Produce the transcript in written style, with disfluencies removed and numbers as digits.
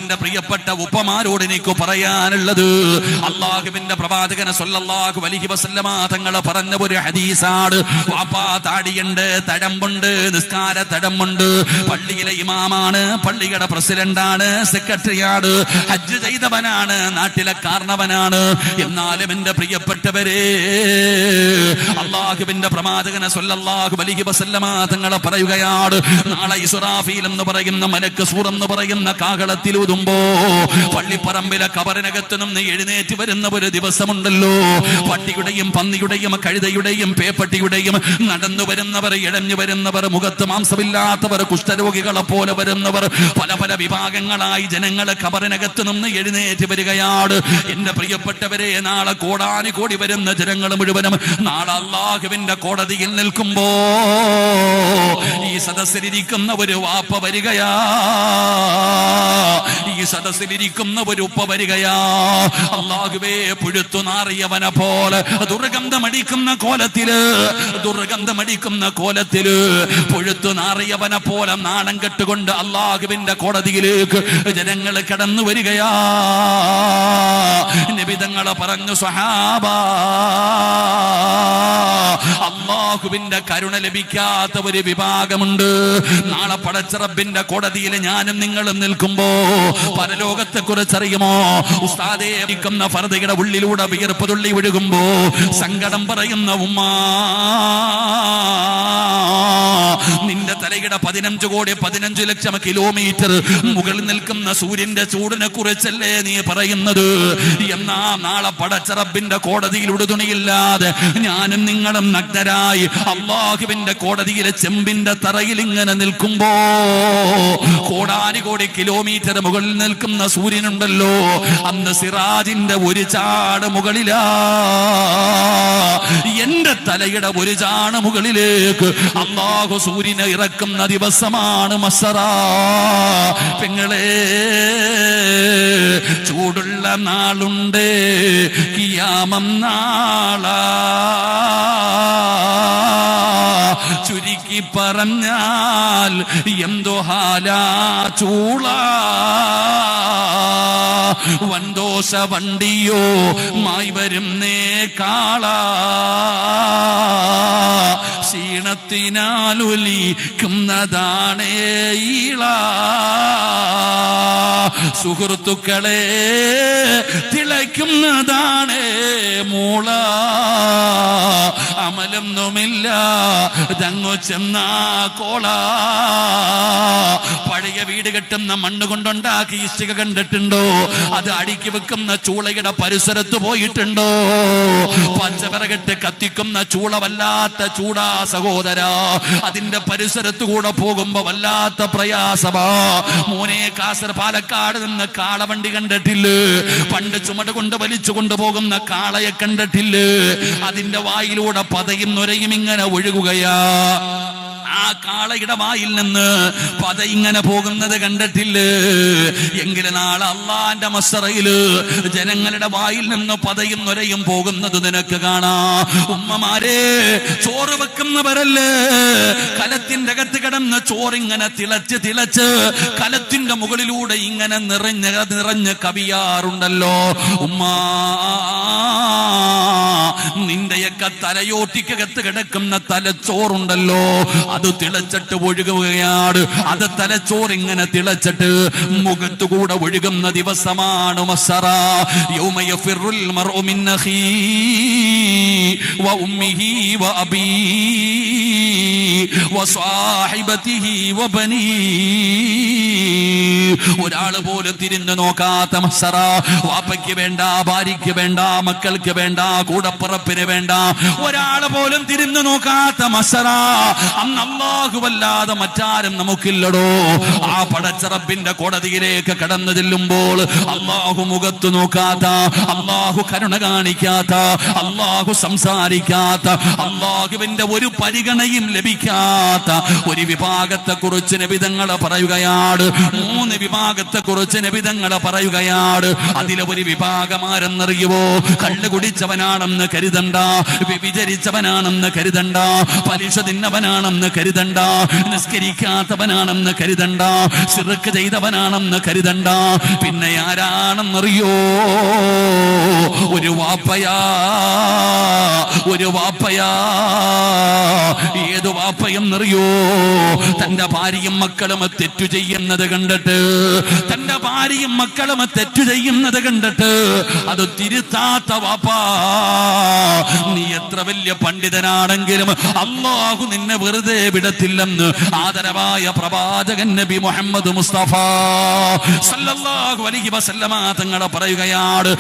എന്റെ പ്രിയപ്പെട്ട ഉപ്പമാരോട് എനിക്ക് പറയാനുള്ളത്, അള്ളാഹുവിന്റെ പ്രവാചകൻ സ്വല്ലല്ലാഹു അലൈഹി വസല്ലമ തങ്ങൾ പറഞ്ഞ ഒരു ഹദീസാണ്. വാപ്പാ താടിയുണ്ട്, തഴമ്പുണ്ട്, നിസ്കാര തഴമ്പുണ്ട്, പള്ളിയിലെ ഇമാമാണ്, പള്ളിയുടെ പ്രസിഡന്റാണ്, സെക്രട്ടറിയാണ്, ഹജ്ജ് ചെയ്തവനാണ്, നാട്ടിലെ കാരണവനാണ്. എന്നാലും എന്റെ പ്രിയപ്പെട്ടവരെ, അള്ളാഹുവിന്റെ പ്രവാചകൻ സ്വല്ലല്ലാഹു അലൈഹി വസല്ലമ തങ്ങൾ പറയുകയാണ്, നാളെ ഇസ്റാഫീൽ എന്ന് പറയുന്ന മലക്ക് സൂർ എന്ന് പറയുന്ന കാഹളത്തിൽ ഊതുമ്പോ പള്ളിപ്പറമ്പിലെ കബറിനകത്ത് നിന്ന് എഴുന്നേറ്റ് വരുന്ന ഒരു ദിവസമുണ്ടല്ലോ. പട്ടിയുടെയും പന്നിയുടെയും കഴുതയുടെയും പേപ്പട്ടിയുടെയും നടന്നു വരുന്നവർ, ഇഴഞ്ഞു വരുന്നവർ, മുഖത്ത് മാംസമില്ലാത്തവർ, കുഷ്ഠരോഗികളെ പോലെ വരുന്നവർ, പല പല വിഭാഗങ്ങളായി ജനങ്ങൾ കബറിനകത്ത് നിന്ന് എഴുന്നേറ്റ് വരികയാണ്. എന്റെ പ്രിയപ്പെട്ടവരെ, നാളെ കോടാനി കോടി വരുന്ന ജനങ്ങൾ മുഴുവനും നാളെ അല്ലാഹുവിന്റെ കോടതിയിൽ നിൽക്കുമ്പോ ഈ സദസ്സിലിരിക്കുന്ന ഒരു വാപ്പ വരികയാ, ഈ സദസ്സിലിരിക്കുന്ന ഒരു ഉപ്പ വരികയാ. അല്ലാഹുവേ, പുഴുത്തു നാറിയവനെ പോലെ ദുർഗന്ധമടിക്കുന്ന കോലത്തില് പുഴുത്തു നാറിയവനെ പോലെ നാണം കെട്ടുകൊണ്ട് അല്ലാഹുവിന്റെ കോടതിയിലേക്ക് ജനങ്ങൾ കടന്നു വരികയാ. നബി തങ്ങൾ പറഞ്ഞു, സ്വഹാബാ, അല്ലാഹുവിന്റെ കരുണ ലഭിക്കാത്ത ഒരു വിഭാഗമുണ്ട്. നാളെ പടച്ച റബ്ബിന്റെ കോടതിയിൽ ഞാനും നിങ്ങളും നിൽക്കുമ്പോ പരലോകത്തെ കുറിച്ച് അറിയുമോ? ഉസ്താദേ, ഇരിക്കുന്ന ഫർദയുടെ ഉള്ളിലൂടെ വിയർപ്പ് തുള്ളി ഒഴുകുമ്പോ സങ്കടം പറയുന്ന ഉമ്മ, നിന്റെ തലയുടെ 15 കോടി 15 ലക്ഷം കിലോമീറ്റർ മുകളിൽ നിൽക്കുന്ന സൂര്യന്റെ ചൂടിനെ കുറിച്ചല്ലേ നീ പറയുന്നത്? എന്നാ നാളെ പടച്ച റബ്ബിന്റെ കോടതിയിൽ ഉടുതുണിയില്ലാതെ ഞാനും നിങ്ങളും നഗ്നരായി അല്ലാഹുവിന്റെ കോടതിയിലെ ചെമ്പിന്റെ തറയിൽ ഇങ്ങനെ നിൽക്കുമ്പോ കോടാനുകോടി കിലോമീറ്റർ മുകളിൽ നിൽക്കുന്ന സൂര്യനുണ്ടല്ലോ, അന്ന് സിറാജിന്റെ ഒരു ചാട് മുകളിലാ. എന്റെ തലയുടെ ഒരു ചാണ് മുകളിലേക്ക് അല്ലാഹു സൂര്യനെ ഇറക്കുന്ന ദിവസമാണ് മസ്സറ. പെങ്ങളെ, ചൂടുള്ള നാളുണ്ട്, കിയാമം നാളാ. ചുരുക്കി പറഞ്ഞാൽ എന്തോ ഹാലാ ചൂള. വൻദോഷ വണ്ടിയോ മായി വരുന്നേ കാള. ക്ഷീണത്തിനാലൊലിക്കുന്നതാണേ ഈള. സുഹൃത്തുക്കളെ, തിളയ്ക്കുന്നതാണേ മൂള. അമലൊന്നുമില്ല ദങ്ങു ചെന്ന കോള. പഴയ വീട് കെട്ടുന്ന മണ്ണ് കൊണ്ടുണ്ടാക്കി ഇഷ്ടിക കണ്ടിട്ടുണ്ടോ? അത് അടുക്കി വെക്കുന്ന ചൂളയുടെ പരിസരത്ത് പോയിട്ടുണ്ടോ? പച്ചവിറകിട്ട് കത്തിക്കുന്ന ചൂള വല്ലാത്ത ചൂടാ സഹോദര. അതിന്റെ പരിസരത്ത് കൂടെ പോകുമ്പോ വല്ലാത്ത പ്രയാസമാ മോനെ. പാലക്കാട് നിന്ന് കാളവണ്ടി കണ്ടിട്ടില്ലേ? പണ്ട് ചുമട് കൊണ്ട് വലിച്ചു കൊണ്ടുപോകുന്ന കാളയെ കണ്ടിട്ടില്ലേ? അതിന്റെ വായിലൂടെ പതയും നുരയും ഇങ്ങനെ ഒഴുകുകയാ. ആ കാളയുടെ വായിൽ നിന്ന് പത ഇങ്ങനെ പോകുന്നത് കണ്ടിട്ടില്ലേ? എങ്കിലും നാളെ അള്ളാന്റെ മസ്സറയില് ജനങ്ങളുടെ വായിൽ നിന്ന് പതയും നുരയും പോകുന്നത് നിനക്ക് കാണാം. ഉമ്മമാരെ, ചോറ് വെക്കുന്നവരല്ലേ, കലത്തിന്റെ അകത്ത് കിടന്ന് ചോറിങ്ങനെ തിളച്ച് കലത്തിന്റെ മുകളിലൂടെ ഇങ്ങനെ നിറഞ്ഞ് കവിയാറുണ്ടല്ലോ. ഉമ്മാ, നിന്റെയൊക്കെ തലയോട്ടിക്കകത്ത് കിടക്കുന്ന തലച്ചോറുണ്ടല്ലോ, അത് തിളച്ചിട്ട് ഒഴുകുകയാണ്. അത് തലച്ചോറിങ്ങനെ തിളച്ചിട്ട് മുഖത്തുകൂടെ ഒഴുകുന്ന ദിവസമാണ് മസ്സറ. യൗമ യഫിറുൽ മർഉ മിൻ അഖീ വ ഉമ്മിഹി വ അബീ വ സ്വാഹിബതിഹി വ ബനീ. ഒരാള് പോലും തിരിഞ്ഞു നോക്കാത്ത മസ്സറ. വാപ്പയ്ക്ക് വേണ്ട, ഭാര്യയ്ക്ക് വേണ്ട, മക്കൾക്ക് വേണ്ട, കൂടപ്പുറപ്പിന് വേണ്ട, ഒരാള് പോലും തിരിഞ്ഞു നോക്കാത്ത മസ്സറ. അന്ന് അല്ലാഹുവല്ലാതെ മറ്റാരും നമുക്കില്ലടോ. ആ പടച്ച റബ്ബിന്റെ കോടതിയിലേക്ക് കടന്നു ചെല്ലുമ്പോൾ അല്ലാഹു മുഖത്ത് നോക്കാത്ത, അല്ലാഹു കരുണ കാണിക്കാത്ത, അല്ലാഹു സംസാരിക്കാത്ത, അല്ലാഹുവിന്റെ ഒരു പരിഗണയും ലഭിക്കാത്ത തിരിയാത്ത ഒരു വിഭാഗത്തെ കുറിച്ച് നബി തങ്ങൾ പറയുകയാണ്. 3 വിഭാഗത്തെ കുറിച്ച് നബി തങ്ങൾ പറയുകയാണ്. അതിലെ ഒരു വിഭാഗം ആരെന്നറിയുവോ? കള്ളു കുടിച്ചവനാണെന്ന് കരുതണ്ട, വ്യഭിചരിച്ചവനാണെന്ന് കരുതണ്ട, പലിശ തിന്നവനാണെന്ന് കരുതണ്ട, നിസ്കരിക്കാത്തവനാണെന്ന് കരുതണ്ട, ശിർക്ക് ചെയ്തവനാണെന്ന് കരുതണ്ട. പിന്നെ ആരാണെന്നറിയോ? ഒരു വാപ്പയാ. ഏതു വാപ്പയെന്നറിയോ? തന്റെ ഭാര്യയും മക്കളും തെറ്റു ചെയ്യുന്നത് കണ്ടിട്ട്, തന്റെ ഭാര്യയും മക്കളും തെറ്റു ചെയ്യുന്നത് കണ്ടിട്ട് അത് തിരുത്താത്ത വാപ്പാ. നീ എത്ര വലിയ പണ്ഡിതനാണെങ്കിലും അല്ലാഹു നിന്നെ വെറുതെ വിടത്തില്ലെന്ന് ആദരവായ പ്രവാചകൻ നബി മുഹമ്മദ് മുസ്തഫ സല്ലല്ലാഹു അലൈഹി വസല്ലമ തങ്ങൾ പറയുകയാണ്.